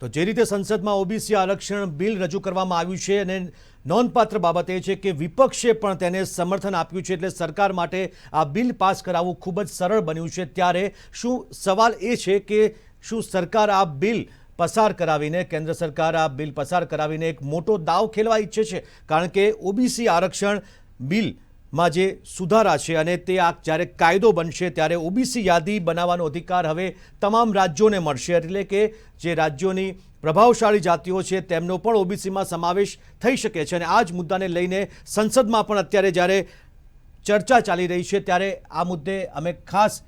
તો જે રીતે સંસદમાં ઓબીસી આરક્ષણ બિલ રજૂ કરવામાં આવ્યું છે અને નોંધપાત્ર બાબત એ છે કે વિપક્ષે પણ તેને સમર્થન આપ્યું છે, એટલે સરકાર માટે આ બિલ પાસ કરાવવું ખૂબ જ સરળ બન્યું છે। ત્યારે શું સવાલ એ છે કે શું સરકાર આ બિલ પસાર કરાવીને, કેન્દ્ર સરકાર આ બિલ પસાર કરાવીને એક મોટો દાવ ખેલવા ઈચ્છે છે? કારણ કે ઓબીસી આરક્ષણ બિલમાં જે સુધારા છે અને તે આ જ્યારે કાયદો બનશે ત્યારે ઓબીસી યાદી બનાવવાનો અધિકાર હવે તમામ રાજ્યોને મળશે, એટલે કે જે રાજ્યોની પ્રભાવશાળી જાતિઓ છે તેમનો પણ ઓબીસીમાં સમાવેશ થઈ શકે છે। અને આ જ મુદ્દાને લઈને સંસદમાં પણ અત્યારે જ્યારે ચર્ચા ચાલી રહી છે ત્યારે આ મુદ્દે અમે ખાસ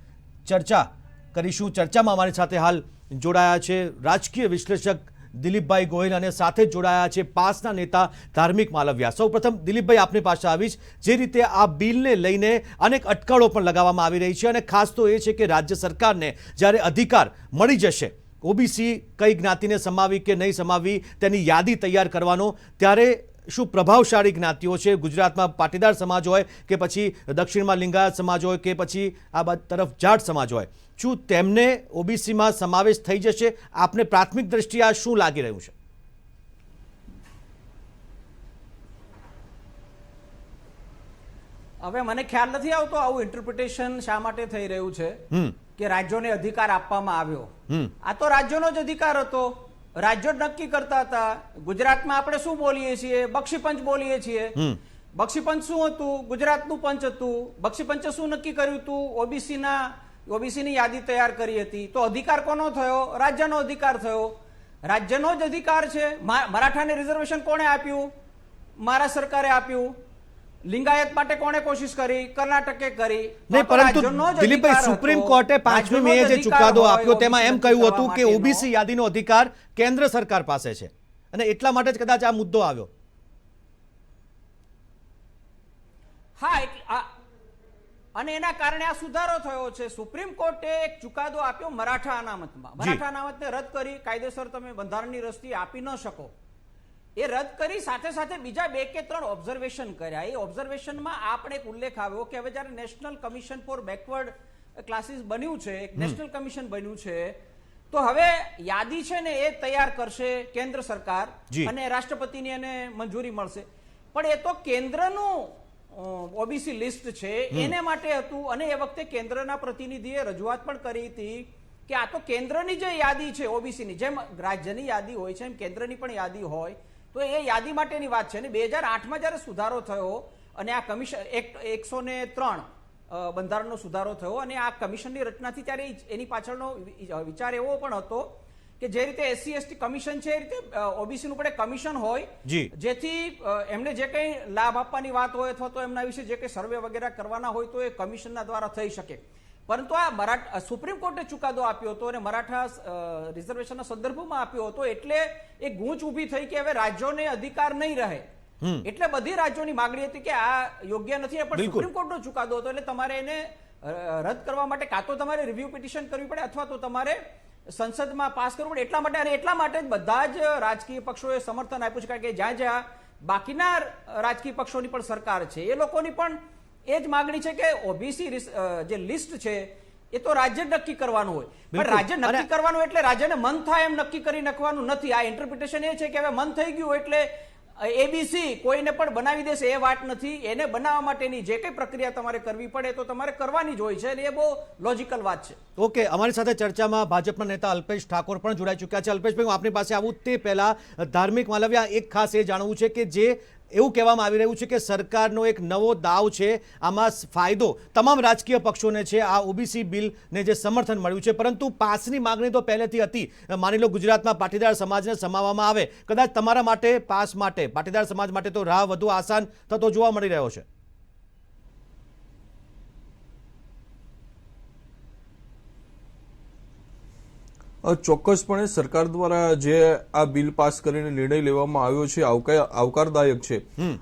ચર્ચા કરીશું। ચર્ચામાં અમારી સાથે હાલ જોડાયા છે રાજકીય વિશ્લેષક દિલીપભાઈ ગોહિલ અને સાથે જોડાયા છે પાસના નેતા ધાર્મિક માલવિયા। સૌપ્રથમ દિલીપભાઈ આપની પાસે આવીશ, જે રીતે આ બિલને લઈને અનેક અટકળો પણ લગાવવામાં આવી રહી છે અને ખાસ તો એ છે કે રાજ્ય સરકારને જ્યારે અધિકાર મળી જશે ઓબીસી કઈ જ્ઞાતિને સમાવી કે નહીં સમાવી તેની યાદી તૈયાર કરવાનો, ત્યારે શું પ્રભાવશાળી જ્ઞાતિઓ છે, ગુજરાતમાં પાટીદાર સમાજ હોય કે પછી દક્ષિણમાં લિંગાયત સમાજ હોય કે પછી આ બાજુ તરફ જાટ સમાજ હોય, શું તેમને ઓબીસીમાં સમાવેશ થઈ જશે? આપને પ્રાથમિક દ્રષ્ટિએ આ શું લાગી રહ્યું છે? હવે મને ખ્યાલ નથી આવતો આવું ઇન્ટરપ્રિટેશન શા માટે થઈ રહ્યું છે કે રાજ્યોને અધિકાર આપવામાં આવ્યો। આ તો રાજ્યોનો જ અધિકાર હતો, રાજ્યો નક્કી કરતા હતા। ગુજરાતમાં આપણે શું બોલીએ છીએ? બક્ષીપંચ બોલીએ છીએ। બક્ષીપંચ શું હતું? ગુજરાતનું પંચ હતું। બક્ષીપંચે શું નક્કી કર્યું હતું? ઓબીસીની યાદી તૈયાર કરી હતી। તો અધિકાર કોનો થયો? રાજ્યનો અધિકાર થયો। રાજ્યનો જ અધિકાર છે। મરાઠાને રિઝર્વેશન કોણે આપ્યું? મહારાષ્ટ્ર સરકારે આપ્યું। લિંગાયત માટે કોણે કોશિશ કરી? કર્ણાટકે કરી। નહીં, પરંતુ દિલીપભાઈ સુપ્રીમ કોર્ટે 5મી મે જે ચુકાદો આપ્યો તેમાં એમ કહ્યું હતું કે ઓબીસી યાદીનો અધિકાર કેન્દ્ર સરકાર પાસે છે અને એટલા માટે જ કદાચ આ મુદ્દો આવ્યો। હા, અને એના કારણે આ સુધારો થયો છે। સુપ્રીમ કોર્ટે એક ચુકાદો આપ્યો મરાઠા અનામતમાં। મરાઠા અનામતને રદ કરી, કાયદેસર તમે બંધારણની રસ્તી આપી ન શકો એ રદ કરી, સાથે સાથે બીજા 2 કે 3 ઓબ્ઝર્વેશન કર્યા। એ ઓબ્ઝર્વેશનમાં આપણે એક ઉલ્લેખ આવ્યો કે હવે જ્યારે national commission four backward classes બન્યું છે, એક નેશનલ કમિશન બન્યું છે, તો હવે યાદી છે ને એ તૈયાર કરશે કેન્દ્ર સરકાર અને રાષ્ટ્રપતિની એને મંજૂરી મળશે। પણ એ તો કેન્દ્રનું ઓબીસી લિસ્ટ છે એને માટે હતું અને એ વખતે કેન્દ્રના પ્રતિનિધિએ રજૂઆત પણ કરી હતી કે આ તો કેન્દ્રની જે યાદી છે ઓબીસીની, જેમ રાજ્યની યાદી હોય છે એમ કેન્દ્રની પણ યાદી હોય, તો એ યાદી માટેની વાત છે। ને 2008માં જ્યારે સુધારો થયો અને આ કમિશન એક્ટ 103 બંધારણનો સુધારો થયો અને આ કમિશનની રચનાથી ત્યારે એની પાછળનો વિચાર એવો પણ હતો કે જે રીતે એસસી એસટી કમિશન છે એ રીતે ઓબીસીનું પણ એક કમિશન હોય, જેથી એમને જે કંઈ લાભ આપવાની વાત હોય અથવા તો એમના વિશે જે કંઈ સર્વે વગેરે કરવાના હોય તો એ કમિશનના દ્વારા થઈ શકે। પરંતુ આ સુપ્રીમ કોર્ટે ચુકાદો આપ્યો હતો અને મરાઠા રિઝર્વેશનના સંદર્ભમાં આપ્યો હતો, એટલે એ ગૂંચ ઊભી થઈ કે હવે રાજ્યોને અધિકાર નહીં રહે। એટલે બધી રાજ્યોની માંગણી હતી કે આ યોગ્ય નથી, પણ સુપ્રીમ કોર્ટનો ચુકાદો હતો એટલે તમારે એને રદ કરવા માટે કાં તો તમારે રિવ્યુ પિટિશન કરવી પડે અથવા તો તમારે સંસદમાં પાસ કરવું પડે। એટલા માટે જ બધા જ રાજકીય પક્ષોએ સમર્થન આપ્યું છે, કારણ કે જ્યાં જ્યાં બાકીના રાજકીય પક્ષોની પણ સરકાર છે એ લોકોની પણ એ જ માંગણી છે કે ઓબીસી જે લિસ્ટ છે એ તો રાજ્ય નક્કી કરવાનું હોય, પણ રાજ્ય નક્કી કરવાનું એટલે રાજ્યને મન થાય એમ નક્કી કરી નાખવાનું નથી। આ ઇન્ટરપ્રિટેશન એ છે કે હવે મન થઈ ગયું એટલે એબીસી કોઈને પણ બનાવી દેશે એ વાત નથી। એને બનાવવા માટેની જે કંઈ પ્રક્રિયા તમારે કરવી પડે તો તમારે કરવાની જ હોય છે અને એ બહુ લોજિકલ વાત છે। ઓકે, અમારી સાથે ચર્ચામાં ભાજપના નેતા અલ્પેશ ઠાકોર પણ જોડાઈ ચૂક્યા છે। અલ્પેશભાઈ, હું આપની પાસે આવું તે પહેલા ધાર્મિક માલવિયા, એક ખાસ એ જાણવું છે કે જે એવું કહેવામાં આવી રહ્યું છે કે સરકારનો એક નવો દાવ છે, આમાં ફાયદો તમામ રાજકીય પક્ષોને છે આ ઓબીસી બિલને જે સમર્થન મળ્યું છે, પરંતુ પાસની માગણી તો પહેલેથી હતી। માની લો ગુજરાતમાં પાટીદાર સમાજને સમાવવામાં આવે, કદાચ તમારા માટે પાસ માટે પાટીદાર સમાજ માટે તો રાહ વધુ આસાન થતો જોવા મળી રહ્યો છે। ચોક્કસપણે સરકાર દ્વારા જે આ બિલ પાસ કરીને નિર્ણય લેવામાં આવ્યો છે આવકારદાયક છે।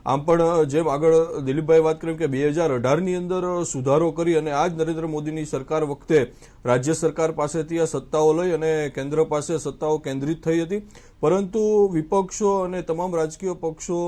આમ પણ જેમ આગળ દિલીપભાઈ વાત કરી કે 2018ની અંદર સુધારો કરી અને આજ નરેન્દ્ર મોદીની સરકાર વખતે રાજ્ય સરકાર પાસેથી આ સત્તાઓ લઈ અને કેન્દ્ર પાસે સત્તાઓ કેન્દ્રિત થઈ હતી, પરંતુ વિપક્ષો અને તમામ રાજકીય પક્ષો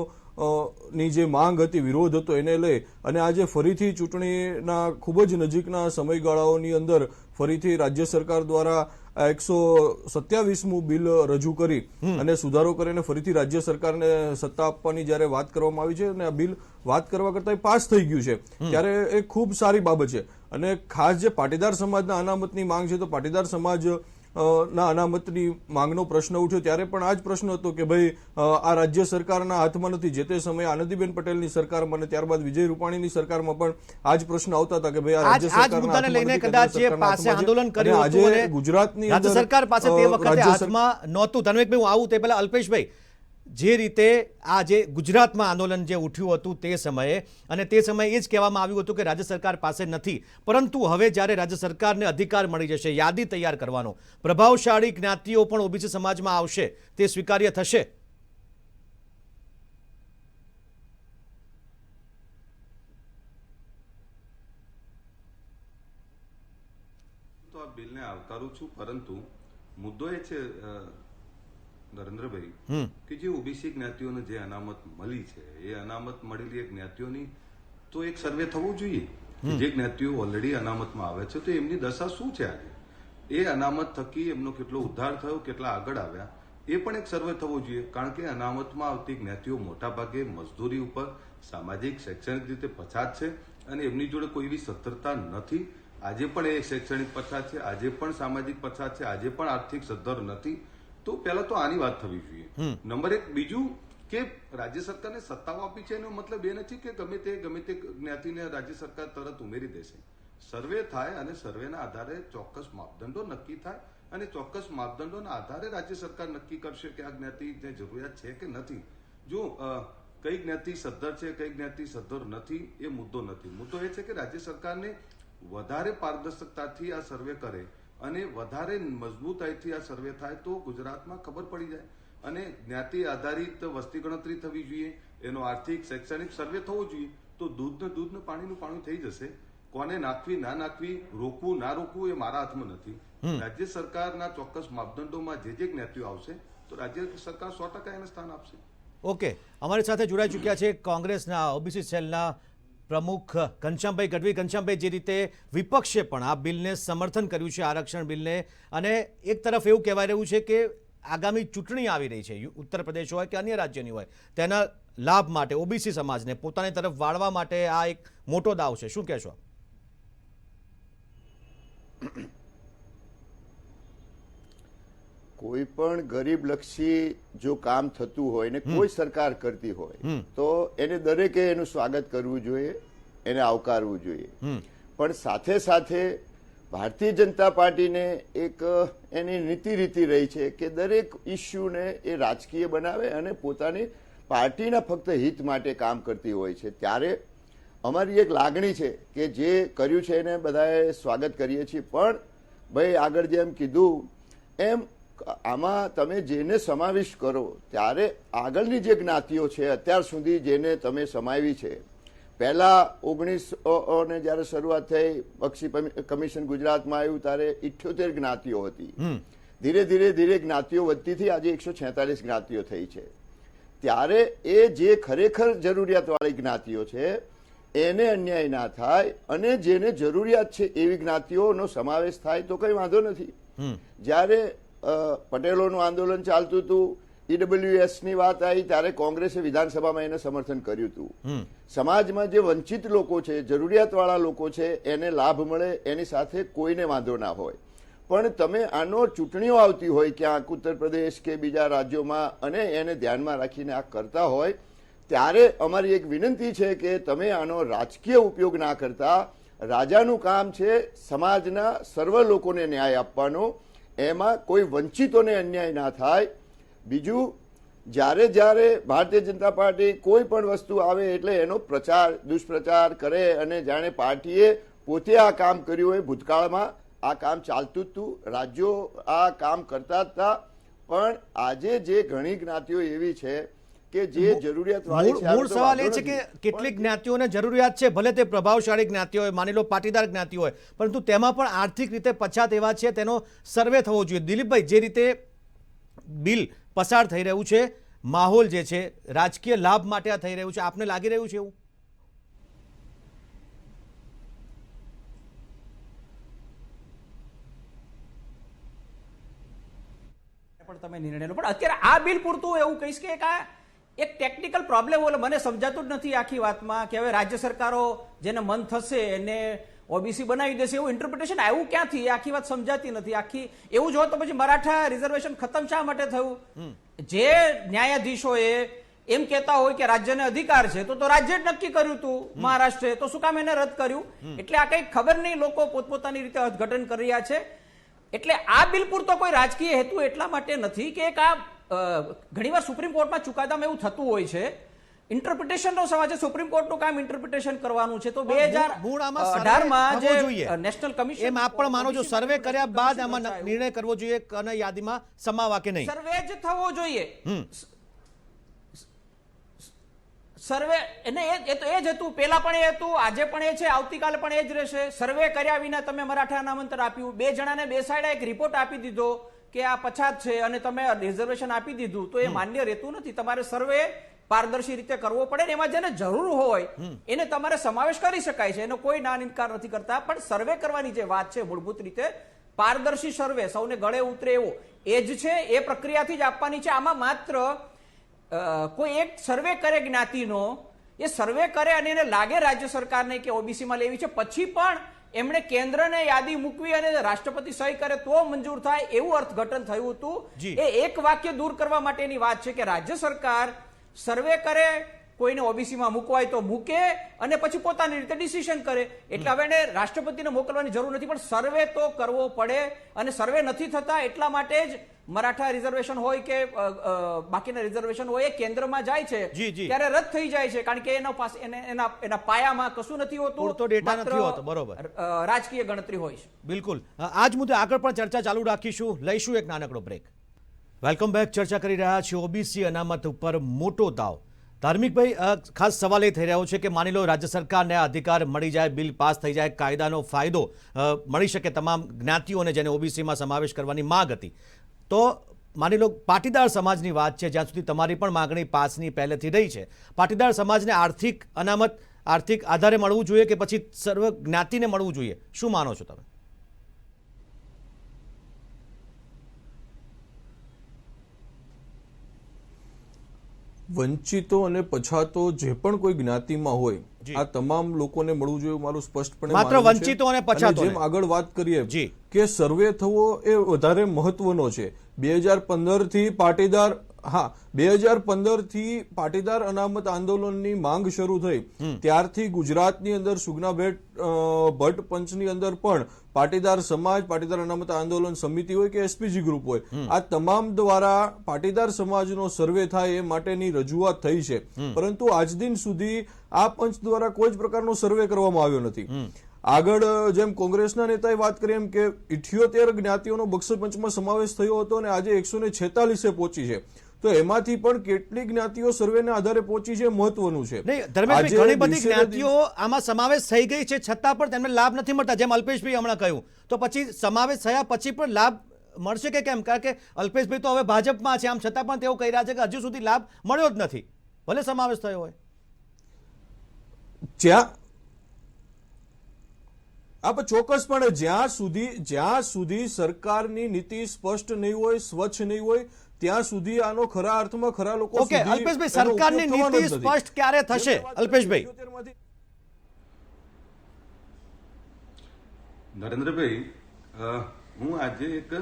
ની જે માંગ હતી, વિરોધ હતો, એને લઈ અને આજે ફરીથી ચૂંટણીના ખૂબ જ નજીકના સમયગાળાઓની અંદર ફરીથી રાજ્ય સરકાર દ્વારા આ 127મું બિલ રજૂ કરી અને સુધારો કરીને ફરીથી રાજ્ય સરકારને સત્તા આપવાની જયારે વાત કરવામાં આવી છે અને આ બિલ વાત કરવા કરતા પાસ થઈ ગયું છે ત્યારે એ ખૂબ સારી બાબત છે. અને ખાસ જે પાટીદાર સમાજના અનામતની માંગ છે, તો પાટીદાર સમાજ ના અનામતની માંગનો પ્રશ્ન ઉઠ્યો ત્યારે પણ આ જ પ્રશ્ન હતો કે ભાઈ આ રાજ્ય સરકારના હાથમાં નથી. જે તે સમયે આનંદીબેન પટેલની સરકારમાં અને ત્યારબાદ વિજય રૂપાણીની સરકારમાં પણ આ જ પ્રશ્ન આવતા હતા કે ભાઈ આ રાજ્ય સરકારના હાથમાં લઈને નથી, કદાચ કેન્દ્ર સરકારના પાસે હાથમાં છે. આંદોલન અને કર્યું હતું આજે અને ગુજરાતની રાજ્ય અંદર સરકાર પાસે તે વખતે રાજ્ય હાથમાં નહોતું. ધનવેકભાઈ, હું આવું તે પહેલા અલ્પેશભાઈ, જે રીતે આ જે ગુજરાતમાં આંદોલન જે ઉઠ્યું હતું તે સમયે, અને તે સમયે એ જ કહેવામાં આવ્યું હતું કે રાજ્ય સરકાર પાસે નથી, પરંતુ હવે જ્યારે રાજ્ય સરકારને અધિકાર મળી જશે યાદી તૈયાર કરવાનો, પ્રભાવશાળી જ્ઞાતિઓ પણ ઓબીસી સમાજમાં આવશે, તે સ્વીકાર્ય થશે? તો આ બિલને આવકારું છું, પરંતુ મુદ્દો એ છે નરેન્દ્રભાઈ કે જે ઓબીસી જ્ઞાતિઓને જે અનામત મળી છે એ અનામત મળેલી એ જ્ઞાતિઓની તો એક સર્વે થવું જોઈએ. જે જ્ઞાતિઓ ઓલરેડી અનામતમાં આવે છે તો એમની દશા શું છે આજે, એ અનામત થકી એમનો કેટલો ઉદ્ધાર થયો, કેટલા આગળ આવ્યા, એ પણ એક સર્વે થવો જોઈએ. કારણ કે અનામતમાં આવતી જ્ઞાતિઓ મોટા ભાગે મજદૂરી ઉપર, સામાજિક શૈક્ષણિક રીતે પછાત છે અને એમની જોડે કોઈ એવી સદ્ધરતા નથી. આજે પણ એ શૈક્ષણિક પછાત છે, આજે પણ સામાજિક પછાત છે, આજે પણ આર્થિક સદ્ધર નથી. તો પહેલા તો આની વાત થવી જોઈએ. નંબર એક. બીજું કે રાજ્ય સરકારને સત્તાઓ આપી છે એનો મતલબ એ નથી કે ગમે તે જ્ઞાતિને રાજ્ય સરકાર તરત ઉમેરી દેશે. સર્વે થાય અને સર્વેના આધારે ચોક્કસ માપદંડો નક્કી થાય અને ચોક્કસ માપદંડોના આધારે રાજ્ય સરકાર નક્કી કરશે કે આ જ્ઞાતિને જરૂરિયાત છે કે નથી. જો કઈ જ્ઞાતિ સદ્ધર છે, કઈ જ્ઞાતિ સદ્ધર નથી, એ મુદ્દો નથી. મુદ્દો એ છે કે રાજ્ય સરકારને વધારે પારદર્શકતાથી આ સર્વે કરે અને વધારે મજબૂતાઈથી આ સર્વે થાય તો ગુજરાતમાં ખબર પડી જાય. અને જ્ઞાતિ આધારિત વસ્તી ગણતરી થવી જોઈએ, એનો આર્થિક શૈક્ષણિક સર્વે થવો જોઈએ, તો દૂધ ને પાણીનું પાણી થઈ જશે. કોને નાખવી ના નાખવી, રોકવું ના રોકવું, એ મારા હાથમાં નથી. રાજ્ય સરકારના ચોક્કસ માપદંડોમાં જે જ્ઞાતિઓ આવશે તો રાજ્ય સરકાર 100% એને સ્થાન આપશે. ઓકે, અમારી સાથે જોડાઈ ચૂક્યા છે કોંગ્રેસના ઓબીસી સેલના પ્રમુખ ઘનશ્યામભાઈ ગઢવી. ઘનશ્યામભાઈ, જે રીતે વિપક્ષે પણ આ બિલને સમર્થન કર્યું છે, આરક્ષણ બિલને, અને એક તરફ એવું કહેવાય રહ્યું છે કે આગામી ચૂંટણી આવી રહી છે, ઉત્તર પ્રદેશ હોય કે અન્ય રાજ્યની હોય, તેના લાભ માટે ઓબીસી સમાજને પોતાની તરફ વાળવા માટે આ એક મોટો દાવ છે. શું કહેશો? કોઈ પણ ગરીબલક્ષી જો કામ થતું હોય ને કોઈ સરકાર કરતી હોય તો એને દરેકે એનું સ્વાગત કરવું જોઈએ, એને આવકારવું જોઈએ. પણ સાથે સાથે ભારતીય જનતા પાર્ટીને એક એની નીતિ રીતિ રહી છે કે દરેક ઇસ્યુને એ રાજકીય બનાવે અને પોતાની પાર્ટીના ફક્ત હિત માટે કામ કરતી હોય છે. ત્યારે અમારી એક લાગણી છે કે જે કર્યું છે એને બધાએ સ્વાગત કરીએ છીએ. પણ ભાઈ આગળ જેમ કીધું એમ આમાં તમે જેને સમાવેશ કરો ત્યારે આગળની જે જ્ઞાતિઓ છે અત્યાર સુધી જેને તમે સમાવી છે, પહેલા 1900 જયારે શરૂઆત થઈ, બક્ષી કમિશન ગુજરાતમાં આવ્યું ત્યારે 78 જ્ઞાતિઓ હતી. ધીરે ધીરે જ્ઞાતિઓ વધતી થઈ, આજે 146 જ્ઞાતિઓ થઈ છે. ત્યારે એ જે ખરેખર જરૂરિયાતવાળી જ્ઞાતિઓ છે એને અન્યાય ના થાય અને જેને જરૂરિયાત છે એવી જ્ઞાતિઓનો સમાવેશ થાય તો કઈ વાંધો નથી. જ્યારે પટેલોનું આંદોલન ચાલતું હતું, ઈડબ્લ્યુએસ ની વાત આવી ત્યારે કોંગ્રેસે વિધાનસભામાં એને સમર્થન કર્યું હતું. સમાજમાં જે વંચિત લોકો છે, જરૂરિયાતવાળા લોકો છે, એને લાભ મળે એની સાથે કોઈને વાંધો ના હોય. પણ તમે આનો ચૂંટણીઓ આવતી હોય ક્યાંક ઉત્તર પ્રદેશ કે બીજા રાજ્યોમાં અને એને ધ્યાનમાં રાખીને આ કરતા હોય ત્યારે અમારી એક વિનંતી છે કે તમે આનો રાજકીય ઉપયોગ ના કરતા, રાજાનું કામ છે સમાજના સર્વ લોકોને ન્યાય આપવાનો, એમાં કોઈ વંચિતોને અન્યાય ના થાય. બીજું, જ્યારે ભારતીય જનતા પાર્ટી કોઈ પણ વસ્તુ આવે એટલે એનો પ્રચાર દુષ્પ્રચાર કરે અને જાણે પાર્ટીએ પોતે આ કામ કર્યું હોય. ભૂતકાળમાં આ કામ ચાલતું જ હતું, રાજ્યો આ કામ કરતા હતા, પણ આજે જે ઘણી જ્ઞાતિઓ એવી છે કે જે જરૂરિયાતવાળી છે. મૂળ સવાલ એ છે કે કેટલીક જ્ઞાતિઓને જરૂરિયાત છે, ભલે તે પ્રભાવશાળી જ્ઞાતિઓ હોય, માની લો પાટીદાર જ્ઞાતિ હોય, પરંતુ તેમાં પણ આર્થિક રીતે પછાત એવા છે, તેનો સર્વે થવો જોઈએ. દિલીપભાઈ, જે રીતે બિલ પસાર થઈ રહ્યું છે, માહોલ જે છે રાજકીય લાભ માટે આ થઈ રહ્યું છે, આપને લાગી રહ્યું છે એવું? પણ તમે નિર્ણય લો. પણ અત્યારે આ બિલ પૂરતું એવું કહીશ કે એક ટેકનિકલ પ્રોબ્લેમ ઓલો મને સમજાતું જ નથી આખી વાતમાં કે હવે રાજ્ય સરકારો જેને મન થશે એને ઓબીસી બનાવી દેશે એવું ઇન્ટરપ્રિટેશન આવ્યું ક્યાંથી? આખી વાત સમજાતી નથી. આખી એવું જો તો પછી મરાઠા રિઝર્વેશન ખતમ શા માટે થયું? જે ન્યાયાધીશોએ એમ કહેતા હોય કે રાજ્યને અધિકાર છે તો રાજ્ય જ નક્કી કર્યું હતું મહારાષ્ટ્રે, તો શું કામ એને રદ કર્યું? એટલે આ કઈ ખબર નહીં, લોકો પોતપોતાની રીતે અર્થઘટન કરી રહ્યા છે. એટલે આ બિલ પૂરતો કોઈ રાજકીય હેતુ એટલા માટે નથી કે એક આ ઘણીવાર સુપ્રીમ કોર્ટમાં ચુકાદામાં એવું થતું હોય છે, ઇન્ટરપ્રિટેશનનો સવાલ છે. સુપ્રીમ કોર્ટનું કામ ઇન્ટરપ્રિટેશન કરવાનું છે. તો 2018માં જે નેશનલ કમિશન, એમ આપ પણ માનો છો સર્વે કર્યા બાદ આમાં નિર્ણય કરવો જોઈએ અને યાદીમાં સમાવા કે નહીં? સર્વે જ થવો જોઈએ. સર્વે એને એ તો એ જ હતું, પેલા પણ એ હતું, આજે પણ એ છે, આવતીકાલે પણ એ જ રહેશે. સર્વે કર્યા વિના તમે મરાઠા અનામત આપ્યું, 2 જણાને બેસાડ્યા, એક રિપોર્ટ આપી દીધો કે આ પછાત છે અને તમે રિઝર્વેશન આપી દીધું, તો એ માન્ય રહેતું નથી. તમારે સર્વે પારદર્શી રીતે કરવો પડે ને એમાં જેને જરૂર હોય એને તમારે સમાવેશ કરી શકાય છે, એનો કોઈ ના ઇનકાર નથી કરતા. પણ સર્વે કરવાની જે વાત છે મૂળભૂત રીતે પારદર્શી સર્વે, સૌને ગળે ઉતરે એવો એ જ છે, એ પ્રક્રિયાથી જ આપવાની છે. આમાં માત્ર કોઈ એક સર્વે કરે જ્ઞાતિનો, એ સર્વે કરે અને એને લાગે રાજ્ય સરકારને કે ઓબીસીમાં લેવી છે, પછી પણ એમણે કેન્દ્રને યાદી મૂકવી અને રાષ્ટ્રપતિ સહી કરે તો મંજૂર થાય એવું અર્થઘટન થયું હતું. એ એક વાક્ય દૂર કરવા માટેની વાત છે કે રાજ્ય સરકાર સર્વે કરે, કોઈને ઓબીસીમાં મૂકવાય તો મૂકે અને પછી પોતાની રીતે ડિસિઝન કરે. એટલે હવે એને રાષ્ટ્રપતિને મોકલવાની જરૂર નથી, પણ સર્વે તો કરવો પડે. અને સર્વે નથી થતા એટલા માટે જ મરાઠા રિઝર્વેશન હોય કે બાકીના રિઝર્વેશન હોય એ કેન્દ્રમાં જાય છે ત્યારે રદ થઈ જાય છે, કારણ કે એના પાયામાં કશું નથી હોતું, પૂરતો ડેટા નથી હોતો. બરોબર, રાજકીય ગણતરી હોય છે. બિલકુલ. આ જ મુદ્દે આગળ પણ ચર્ચા ચાલુ રાખીશું. લઈશું એક નાનકડો બ્રેક. Welcome back. ચર્ચા કરી રહ્યા છીએ ઓબીસી અનામત ઉપર મોટો દાવ. ધાર્મિકભાઈ, ખાસ સવાલ એ થઈ રહ્યો છે કે માની લો રાજ્ય સરકારને આ અધિકાર મળી જાય, બિલ પાસ થઈ જાય, કાયદાનો ફાયદો મળી શકે તમામ જ્ઞાતિઓને જેને ઓબીસીમાં સમાવેશ કરવાની માંગ હતી, તો માની લો પાટીદાર સમાજની વાત છે, જ્યાં સુધી તમારી પણ માંગણી પાસની પહેલેથી રહી છે, પાટીદાર સમાજને આર્થિક અનામત આર્થિક આધારે મળવું જોઈએ કે પછી સર્વ જ્ઞાતિને મળવું જોઈએ? શું માનો છો તમે? વંચિતો અને પછાતો જે પણ કોઈ જ્ઞાતિમાં હોય આ તમામ લોકોને મળવું જોઈએ મારું સ્પષ્ટપણે માત્ર માનવું છે. વંચિતો અને પછાતો જેમ આગળ વાત કરીએ કે સર્વે થવો એ વધારે મહત્વનો છે. 2015 થી પાટીદાર 2015 થી પાટીદાર અનામત આંદોલનની માંગ શરૂ થઈ ત્યારથી ગુજરાતની અંદર સુગના ભટ્ટ પંચની અંદર પણ પાટીદાર સમાજ, પાટીદાર અનામત આંદોલન સમિતિ હોય કે એસપીજી ગ્રુપ હોય, આ તમામ દ્વારા પાટીદાર સમાજનો સર્વે થાય એ માટેની રજૂઆત થઈ છે. પરંતુ આજ દિન સુધી આ પંચ દ્વારા કોઈ જ પ્રકારનો સર્વે કરવામાં આવ્યો નથી. આગળ જેમ કોંગ્રેસના નેતાએ વાત કરી એમ કે 78 જ્ઞાતિઓનો બક્ષર પંચમાં સમાવેશ થયો હતો અને આજે 146 પહોંચી છે, તો એમાંથી પણ કેટલી જ્ઞાતિઓ સર્વેના આધારે પહોંચી છે મહત્વનું છે. ઘણી બધી જ્ઞાતિઓ આમાં સમાવેશ થઈ ગઈ છે છતાં પણ તેમને લાભ નથી મળતા, જેમ અલ્પેશભાઈ હમણાં કહ્યું. તો પછી સમાવેશ થયા પછી પણ લાભ મળશે કે કેમ? કારણ કે અલ્પેશભાઈ તો હવે ભાજપમાં છે, આમ છતાં પણ તેઓ કહી રહ્યા છે કે હજુ સુધી લાભ મળ્યો જ નથી, ભલે સમાવેશ થયો હોય. ચોક્કસપણે જ્યાં સુધી સરકારની નીતિ સ્પષ્ટ નહીં હોય, સ્વચ્છ નહીં હોય, ત્યાં સુધી આનો ખરા અર્થમાં ખરા લોકો ઓકે, અલ્પેશભાઈ, સરકારની નીતિ સ્પષ્ટ ક્યારે થશે? અલ્પેશભાઈ. નરેન્દ્રભાઈ, હું આજે એક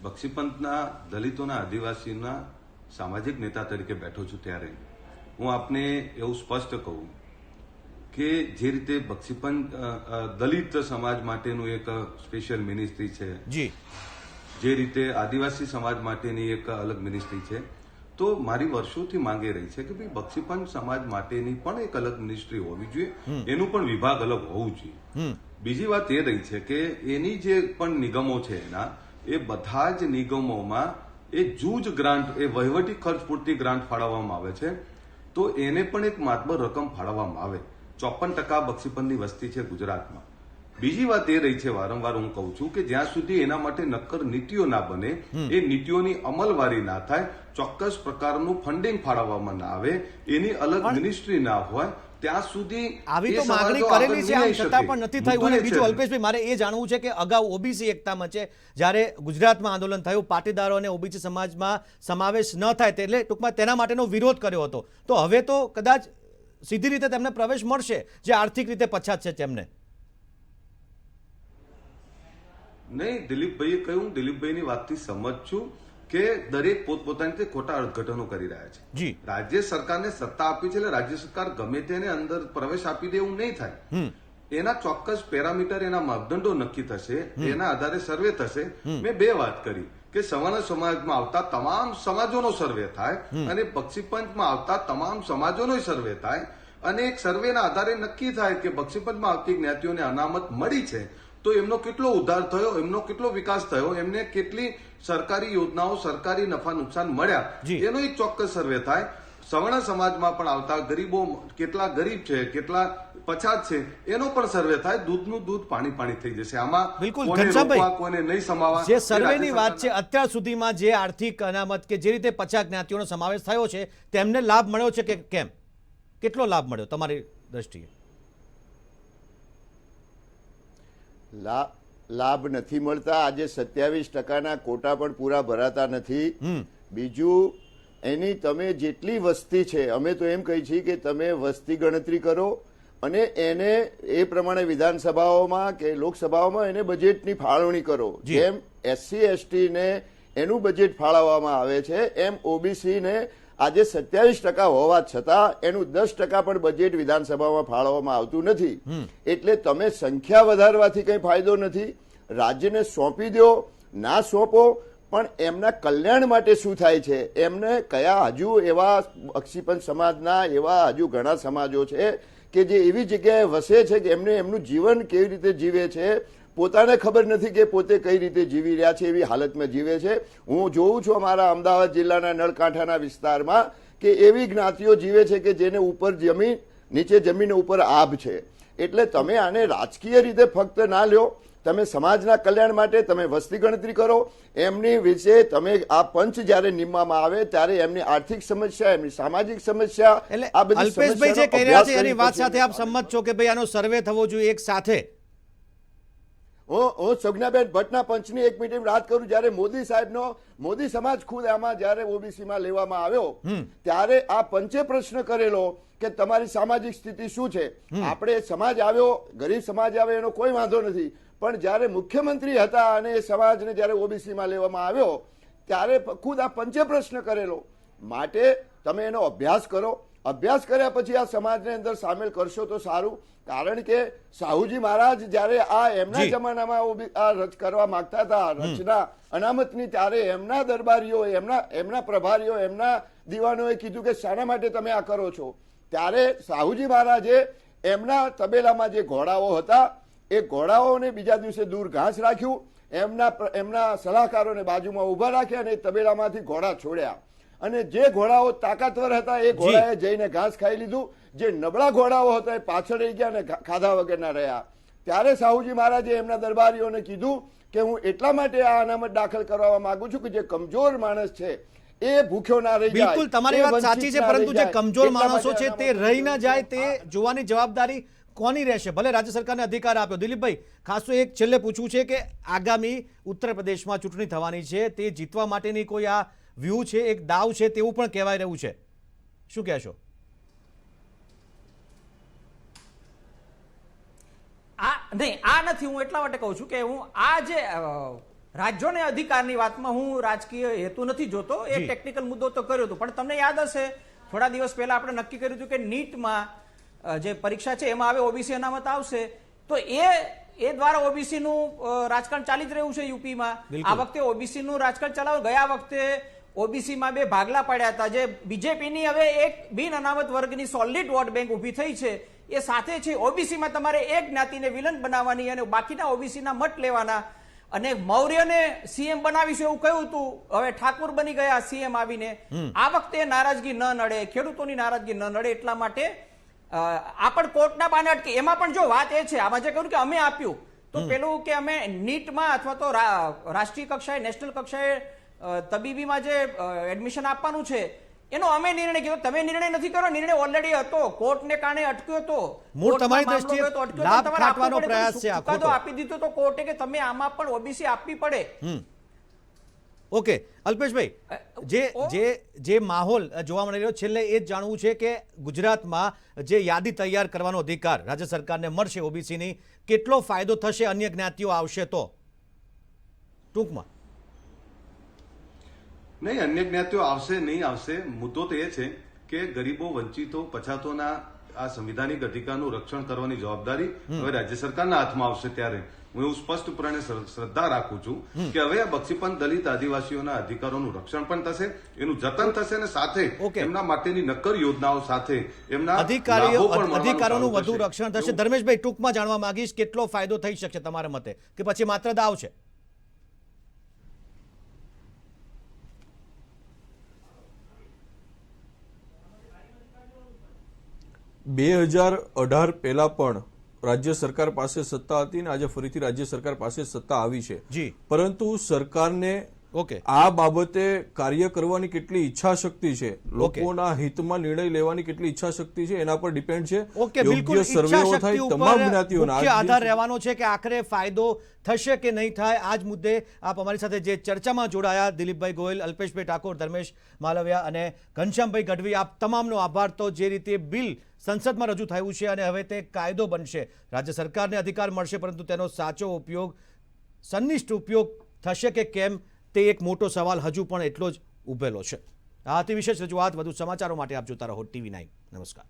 બક્ષીપંથના દલિતોના આદિવાસીના સામાજિક નેતા તરીકે બેઠો છું, ત્યારે હું આપને એવું સ્પષ્ટ કહું કે જે રીતે બક્ષીપંથ દલિત સમાજ માટેનું એક સ્પેશિયલ મિનિસ્ટ્રી છે, જે રીતે આદિવાસી સમાજ માટેની એક અલગ મિનિસ્ટ્રી છે, તો મારી વર્ષોથી માંગી રહી છે કે ભાઈ બક્ષીપંથ સમાજ માટેની પણ એક અલગ મિનિસ્ટ્રી હોવી જોઈએ, એનું પણ વિભાગ અલગ હોવું જોઈએ. બીજી વાત એ રહી છે કે એની જે પણ નિગમો છે એના એ બધા જ નિગમોમાં એ જૂજ ગ્રાન્ટ, એ વહીવટી ખર્ચ પૂરતી ગ્રાન્ટ ફાળવવામાં આવે છે, તો એને પણ એક માતબર રકમ ફાળવવામાં આવે. 54% બક્ષીપંથની વસ્તી છે ગુજરાતમાં. બીજી વાત એ રહી છે, વારંવાર હું કહું છું કે જ્યાં સુધી એના માટે નક્કર નીતિઓ ના બને, એ નીતિઓની અમલવારી ના થાય, ચોક્કસ પ્રકારનું ફંડિંગ ફાળવવામાં ના આવે, એની અલગ મિનિસ્ટ્રી ના હોય, ત્યાં સુધી આવી એ તો માગણી સમાજો આગળ કરેલી છે, નહીં આમ આવી છતાં શકે. પણ નથી થયું. મુદ્દો અને એ બીજું છે. અલ્પેશભાઈ, મારે એ જાણવું છે કે અગાઉ ઓબીસી એકતા મંચે જ્યારે ગુજરાતમાં આંદોલન થયું, પાટીદારો અને ઓબીસી સમાજમાં સમાવેશ ન થાય એટલે ટૂંકમાં તેના માટેનો વિરોધ કર્યો હતો. તો હવે તો કદાચ સીધી રીતે તેમને પ્રવેશ મળશે જે આર્થિક રીતે પછાત છે તેમને. નહીં, દિલીપભાઈએ કહ્યું, દિલીપભાઈની વાતથી સહમત છું કે દરેક પોતપોતાની રીતે ખોટા અર્થઘટનો કરી રહ્યા છે. જી. રાજ્ય સરકારને સત્તા આપી છે એટલે રાજ્ય સરકાર ગમે તેને અંદર પ્રવેશ આપી દે એવું નહીં થાય. એના ચોક્કસ પેરામીટર, એના માપદંડો નક્કી થશે, એના આધારે સર્વે થશે. મેં બે વાત કરી કે સવર્ણ સમાજમાં આવતા તમામ સમાજોનો સર્વે થાય અને બક્ષીપંચમાં આવતા તમામ સમાજોનો સર્વે થાય અને એક સર્વેના આધારે નક્કી થાય કે બક્ષીપંચમાં આવતી જ્ઞાતિઓને અનામત મળી છે તો એમનો કેટલો ઉદ્ધાર થયો, એમનો કેટલો વિકાસ થયો, એમને કેટલી સરકારી યોજનાઓ, સરકારી નફા નુકસાન મળ્યા, જી. એનો એક ચોક્કસ સર્વે થાય. સવર્ણ સમાજમાં પણ આવતા ગરીબો કેટલા ગરીબ છે, કેટલા પછાત છે, એનો પણ સર્વે થાય. દૂધનું દૂધ પાણી પાણી થઈ જશે. આમાં બિલકુલ, કોને ઘનશ્યામભાઈ, રોકવા, કોને નહીં સમાવવા, જે એ સર્વેની રાજ્ય વાત છે, સરકારના- અત્યાર સુધીમાં જે આર્થિક અનામત કે જે રીતે પછાત જ્ઞાતિઓનો સમાવેશ થયો છે તેમને લાભ મળ્યો છે કે કેમ? કેટલો લાભ મળ્યો તમારી દ્રષ્ટિએ? લાભ નથી મળતા. આજે 27% કોટા પણ પૂરા ભરાતા નથી. બીજું, એની તમે જેટલી વસ્તી છે, અમે તો એમ કહી છીએ કે તમે વસ્તી ગણતરી કરો અને એને એ પ્રમાણે વિધાનસભાઓમાં કે લોકસભાઓમાં એને બજેટની ફાળવણી કરો. જી. જેમ SC ST ને એનું બજેટ ફાળવવામાં આવે છે એમ OBC ને આજે 27% હોવા છતાં એનું 10% પણ બજેટ વિધાનસભામાં ફાળવવામાં આવતું નથી. એટલે તમે સંખ્યા વધારવાથી કઈ ફાયદો નથી. રાજ્યને સોંપી દો, ના સોંપો, પણ એમના કલ્યાણ માટે શું થાય છે, એમને કયા હજુ એવા બક્ષીપંચ સમાજના એવા હજુ ઘણા સમાજો છે કે જે એવી જગ્યાએ વસે છે કે એમને એમનું જીવન કેવી રીતે જીવે છે પોતાને ખબર નથી કે પોતે કઈ રીતે જીવી રહ્યા છે, એવી હાલતમાં જીવે છે. હું જોઉં છું અમારા અમદાવાદ જિલ્લાના નળકાંઠાના વિસ્તારમાં કે એવી જ્ઞાતિઓ જીવે છે કે જેને ઉપર જમીન, નીચે જમીન, ઉપર આભ છે. એટલે તમે આને રાજકીય રીતે ફક્ત ના લ્યો, તમે સમાજના કલ્યાણ માટે તમે વસ્તી ગણતરી કરો. એમની વિશે તમે આ પંચ જયારે નિમવામાં આવે ત્યારે એમની આર્થિક સમસ્યા, એમની સામાજિક સમસ્યા, એટલે આ બધી અલ્પેશભાઈ જે સમસ્યાનો કહી રહ્યા અભ્યાસ છે એની વાત કરી સાથે આપ સંમત છો કે ભાઈ આનો સર્વે થવો જોઈએ એક સાથે? હું સગનાબેન ભટ્ટના પંચની એક મિનિટ વાત કરું. જયારે મોદી સાહેબનો મોદી સમાજ ખુદ આમાં જયારે ઓબીસીમાં લેવામાં આવ્યો ત્યારે આ પંચે પ્રશ્ન કરેલો કે તમારી સામાજિક સ્થિતિ શું છે. આપણે સમાજ આવ્યો, ગરીબ સમાજ આવે એનો કોઈ વાંધો નથી, પણ જયારે મુખ્યમંત્રી હતા અને એ સમાજને જયારે ઓબીસીમાં લેવામાં આવ્યો ત્યારે ખુદ આ પંચે પ્રશ્ન કરેલો. માટે તમે એનો અભ્યાસ કરો. અભ્યાસ કર્યા પછી આ સમાજને અંદર સામેલ કરશો તો સારું. કારણ કે સાહુજી મહારાજ જયારે આ એમના જમાનામાં આ કરવા માંગતા હતા રચના અનામતની, ત્યારે એમના દરબારીઓ, એમના પ્રભારીઓ, એમના દીવાનોએ કીધું કે શાના માટે તમે આ કરો છો. ત્યારે સાહુજી મહારાજે એમના તબેલામાં જે ઘોડાઓ હતા એ ઘોડાઓને બીજા દિવસે દૂર ઘાસ રાખ્યું, એમના સલાહકારોને બાજુમાં ઉભા રાખ્યા અને તબેલામાંથી ઘોડા છોડ્યા. અને જે ઘોડાઓ તાકાતવર હતા એ ઘોડાએ જઈને ઘાસ ખાઈ લીધું, જે નબળા ઘોડાઓ હતા એ પાછળ રહી ગયા અને ખાધા વગરના રહ્યા. ત્યારે સાહુજી મહારાજે એમના દરબારીઓને કીધું કે હું એટલા માટે આ અનામત દાખલ કરવા માંગુ છું કે જે કમજોર માણસ છે એ ભૂખ્યો ના રહી જાય. બિલકુલ તમારી વાત સાચી છે, પરંતુ જે કમજોર માણસો છે તે રહી ના જાય તે જોવાની જવાબદારી કોની રહેશે? ભલે રાજ્ય સરકારને અધિકાર આપ્યો. દિલીપભાઈ, ખાસ તો એક છેલ્લે પૂછવું છે કે આગામી ઉત્તર પ્રદેશમાં ચૂંટણી થવાની છે, તે જીતવા માટેની કોઈ આ વ્યૂહ છે, એક દાવ છે તેવું પણ કહેવાય રહ્યું છે. શું કહેશો? આ નથી. હું એટલા માટે કહું છું કે હું આ જે રાજ્યોને અધિકારની વાતમાં હું રાજકીય હેતુ નથી જોતો. એક ટેકનિકલ મુદ્દો તો કર્યો હતો, પણ તમને યાદ હશે થોડા દિવસ પહેલા આપણે નક્કી કર્યું હતું કે નીટમાં જે પરીક્ષા છે એમાં હવે ઓબીસી અનામત આવશે, તો એ દ્વારા ઓબીસી નું રાજકારણ ચાલી જ રહ્યું છે યુપીમાં. આ વખતે ઓબીસી નું રાજકારણ ચલાવ. ગયા વખતે ઓબીસીમાં બે ભાગલા પડ્યા હતા. જે બીજેપીની હવે એક બિન અનામત વર્ગની સોલિડ વોટ બેંક ઉભી થઈ છે, એ સાથે છે ઓબીસીમાં તમારે એક જ્ઞાતિને વિલન બનાવવાની અને બાકીના ઓબીસીના મત લેવાના. અને મૌર્યને સીએમ બનાવીશું એવું કહ્યું હતું, હવે ઠાકુર બની ગયા સીએમ આવીને. આ વખતે નારાજગી ન નડે, ખેડૂતોની નારાજગી ન નડે, એટલા માટે આ પણ કોર્ટના બાને અટકે. એમાં પણ જો વાત એ છે, આમાં જે કહ્યું કે અમે આપ્યું, તો પેલું કે અમે નીટમાં અથવા તો રાષ્ટ્રીય કક્ષાએ, નેશનલ કક્ષાએ તબીબીમાં જે એડમિશન આપવાનું છે એનો અમે નિર્ણય કીધો, તમે નિર્ણય નથી કર્યો. નિર્ણય ઓલરેડી હતો, કોર્ટને કારણે અટક્યો હતો. મૂળ તમારી કોર્ટમાં દ્રષ્ટિએ મામલો ગયો તો અટક્યો તો લાભ તમારે ખાટવાનો આપવો પડે. પ્રયાસ છે આ ચુકાદો ખોટો. આપી દીધો તો કોર્ટે કે તમે આમાં પણ ઓબીસી આપવી પડે. ઓકે અલ્પેશભાઈ, જે માહોલ જોવા મળી રહ્યો છેલ્લે એ જ જાણવું છે કે ગુજરાતમાં જે યાદી તૈયાર કરવાનો અધિકાર રાજ્ય સરકારને મળશે ઓબીસીની, કેટલો ફાયદો થશે અન્ય જ્ઞાતિઓ આવશે તો? ટૂંકમાં નહીં, અન્ય જ્ઞાતિઓ આવશે નહીં આવશે, મુદ્દો તો એ છે કે ગરીબો, વંચિતો, પછાતોના આ સંવિધાનિક અધિકારનું રક્ષણ કરવાની જવાબદારી હવે રાજ્ય સરકારના હાથમાં આવશે. ત્યારે હું એવું સ્પષ્ટપણે શ્રદ્ધા રાખું છું કે હવે આ બક્ષીપંથ દલિત આદિવાસીઓના અધિકારોનું રક્ષણ પણ થશે, એનું જતન થશે અને સાથે એમના માટેની નક્કર યોજનાઓ સાથે એમના અધિકારોનું વધુ રક્ષણ થશે. ધર્મેશભાઈ, ટૂંકમાં જાણવા માંગીશ કેટલો ફાયદો થઈ શકશે તમારા મતે, કે પછી માત્ર દાવ છે? 2018 પહેલા પણ રાજ્ય સરકાર પાસે સત્તા હતી ને આજે ફરીથી રાજ્ય સરકાર પાસે સત્તા આવી છે. જી. પરંતુ સરકારને ઓકે, આ બાબતે કાર્ય કરવાની કેટલી ઈચ્છા શક્તિ છે, લોકોના હિતમાં નિર્ણય લેવાની કેટલી ઈચ્છા શક્તિ છે એના પર ડિપેન્ડ છે. ઓકે, બિલકુલ. યોગ્ય સર્વેઓ થાય, તમામ જ્ઞાતિઓના મુખ્ય આધાર રહેવાનો છે કે આખરે ફાયદો થશે કે નહીં થાય. આ જ મુદ્દે આપ અમારી સાથે જે ચર્ચામાં જોડાયા, દિલીપભાઈ ગોયલ, અલ્પેશભાઈ ઠાકોર, ધર્મેશ માલવિયા અને ઘનશ્યામભાઈ ગઢવી, આપ તમામનો આભાર. તો જે રીતે બિલ સંસદમાં રજૂ થયું છે અને હવે તે કાયદો બનશે, રાજ્ય સરકારને અધિકાર મળશે, પરંતુ તેનો સાચો ઉપયોગ, સંનિષ્ઠ ઉપયોગ થશે કે કેમ, તે એક મોટો સવાલ હજુ પણ એટલો જ ઉભેલો છે. આ અતિ વિશેષ રજૂઆત. વધુ સમાચારો માટે આપ જોતા રહો TV9. નમસ્કાર.